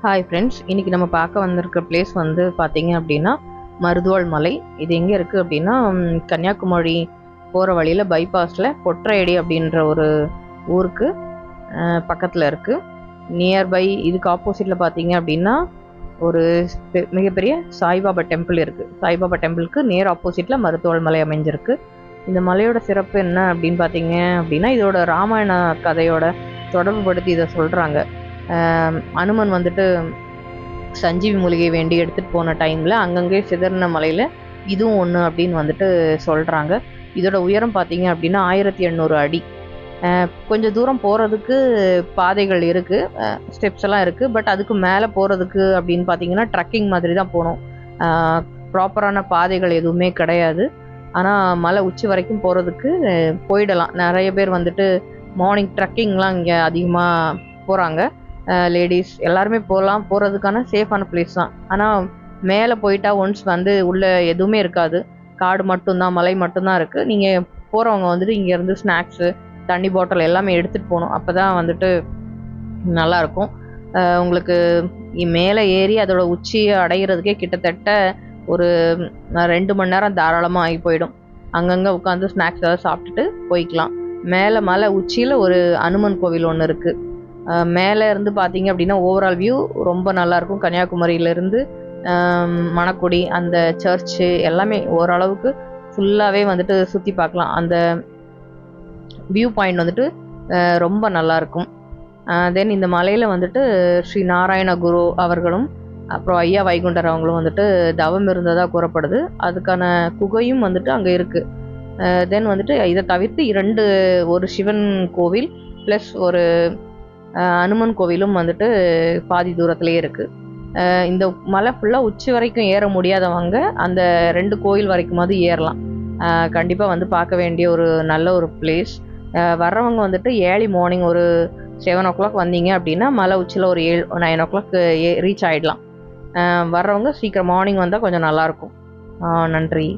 Hi friends, இன்றைக்கி நம்ம பார்க்க வந்திருக்க பிளேஸ் வந்து பார்த்திங்க அப்படின்னா மருதுவாழ் மலை. இது எங்கே இருக்குது அப்படின்னா கன்னியாகுமரி போகிற வழியில் பைபாஸில் பொற்றையடி அப்படின்ற ஒரு ஊருக்கு பக்கத்தில் இருக்குது. நியர்பை இதுக்கு ஆப்போசிட்டில் பார்த்திங்க அப்படின்னா ஒரு மிகப்பெரிய சாய்பாபா டெம்பிள் இருக்குது. சாய்பாபா டெம்பிளுக்கு நேர் ஆப்போசிட்டில் மருதுவாழ் மலை அமைஞ்சிருக்கு. இந்த மலையோட சிறப்பு என்ன அப்படின்னு பார்த்தீங்க அப்படின்னா இதோட ராமாயண கதையோட தொடர்பு படுத்தி இதை சொல்கிறாங்க. அனுமன் வந்துட்டு சஞ்சீவி மூலிகை வேண்டி எடுத்துகிட்டு போன டைமில் அங்கங்கே சிதறின மலையில் இதுவும் ஒன்று அப்படின்னு வந்துட்டு சொல்கிறாங்க. இதோட உயரம் பார்த்தீங்க அப்படின்னா 1800 அடி. கொஞ்சம் தூரம் போகிறதுக்கு பாதைகள் இருக்குது, ஸ்டெப்ஸ் எல்லாம் இருக்குது. பட் அதுக்கு மேலே போகிறதுக்கு அப்படின்னு பார்த்தீங்கன்னா ட்ரக்கிங் மாதிரி தான் போகணும். ப்ராப்பரான பாதைகள் எதுவுமே கிடையாது. ஆனால் மலை உச்சி வரைக்கும் போகிறதுக்கு போயிடலாம். நிறைய பேர் வந்துட்டு மார்னிங் ட்ரக்கிங்லாம் இங்கே அதிகமாக போகிறாங்க. லேடிஸ் எல்லாருமே போகிறதுக்கான சேஃபான பிளேஸ் தான். ஆனால் மேலே போயிட்டா ஒன்ஸ் வந்து உள்ளே எதுவுமே இருக்காது, காடு மட்டும்தான், மலை மட்டும்தான் இருக்குது. நீங்கள் போகிறவங்க வந்துட்டு இங்கேருந்து ஸ்நாக்ஸு, தண்ணி பாட்டில் எல்லாமே எடுத்துகிட்டு போகணும். அப்போ தான் வந்துட்டு நல்லாயிருக்கும். உங்களுக்கு மேலே ஏறி அதோட உச்சியை அடைகிறதுக்கே கிட்டத்தட்ட ஒரு 2 மணி நேரம் தாராளமாக ஆகி போயிடும். அங்கங்கே உட்காந்து ஸ்நாக்ஸ் ஏதாவது சாப்பிட்டுட்டு போய்க்கலாம். மேலே மலை உச்சியில் ஒரு அனுமன் கோவில் ஒன்று இருக்குது. மேலே இருந்து பார்த்தீங்க அப்படின்னா ஓவரால் வியூ ரொம்ப நல்லாயிருக்கும். கன்னியாகுமரியிலேருந்து மணக்குடி அந்த சர்ச்சு எல்லாமே ஓரளவுக்கு ஃபுல்லாகவே வந்துட்டு சுற்றி பார்க்கலாம். அந்த வியூ பாயிண்ட் வந்துட்டு ரொம்ப நல்லாயிருக்கும். தென் இந்த மலையில் வந்துட்டு ஸ்ரீ நாராயண குரு அவர்களும் அப்புறம் ஐயா வைகுண்டர் அவங்களும் வந்துட்டு தவம் இருந்ததாக கூறப்படுது. அதுக்கான குகையும் வந்துட்டு அங்கே இருக்குது. தென் வந்துட்டு இதை தவிர்த்து ஒரு சிவன் கோவில் ப்ளஸ் ஒரு அனுமன் கோவிலும் வந்துட்டு பாதி தூரத்துலேயே இருக்குது. இந்த மலை ஃபுல்லாக உச்சி வரைக்கும் ஏற முடியாதவங்க அந்த 2 கோயில் வரைக்குமாவது ஏறலாம். கண்டிப்பாக வந்து பார்க்க வேண்டிய ஒரு நல்ல ஒரு பிளேஸ். வர்றவங்க வந்துட்டு ஏர்லி மார்னிங் ஒரு 7 o'clock வந்தீங்க அப்படின்னா மலை உச்சியில் ஒரு 9 o'clock ரீச் ஆகிடலாம். வர்றவங்க சீக்கிரம் மார்னிங் வந்தால் கொஞ்சம் நல்லாயிருக்கும். நன்றி.